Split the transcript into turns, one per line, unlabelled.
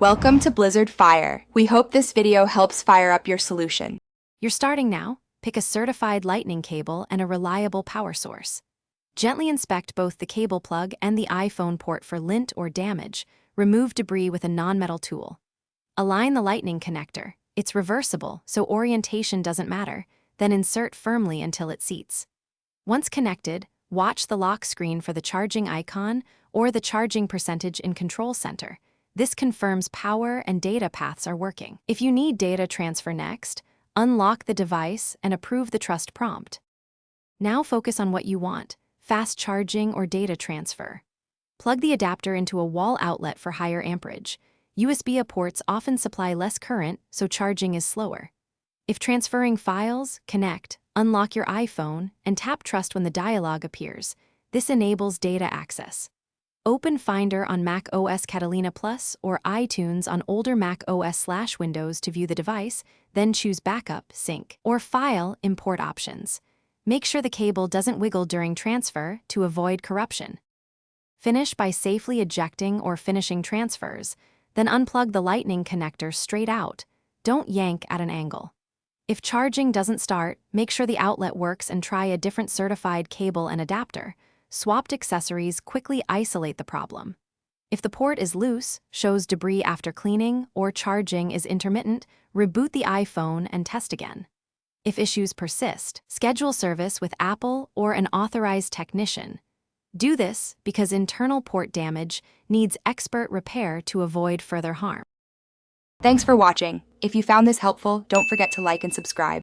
Welcome to Blizzard Fire. We hope this video helps fire up your solution.
You're starting now. Pick a certified lightning cable and a reliable power source. Gently inspect both the cable plug and the iPhone port for lint or damage. Remove debris with a non-metal tool. Align the lightning connector. It's reversible, so orientation doesn't matter. Then insert firmly until it seats. Once connected, watch the lock screen for the charging icon or the charging percentage in Control Center. This confirms power and data paths are working. If you need data transfer next, unlock the device and approve the trust prompt. Now focus on what you want: fast charging or data transfer. Plug the adapter into a wall outlet for higher amperage. USB-A ports often supply less current, so charging is slower. If transferring files, connect, unlock your iPhone, and tap Trust when the dialog appears. This enables data access. Open Finder on Mac OS Catalina Plus or iTunes on older Mac OS/Windows to view the device, then choose Backup, Sync, or File Import options. Make sure the cable doesn't wiggle during transfer to avoid corruption. Finish by safely ejecting or finishing transfers, then unplug the lightning connector straight out. Don't yank at an angle. If charging doesn't start, make sure the outlet works and try a different certified cable and adapter. Swapped accessories quickly isolate the problem. If the port is loose, shows debris after cleaning, or charging is intermittent, reboot the iPhone and test again. If issues persist, schedule service with Apple or an authorized technician. Do this because internal port damage needs expert repair to avoid further harm.
Thanks for watching. If you found this helpful, don't forget to like and subscribe.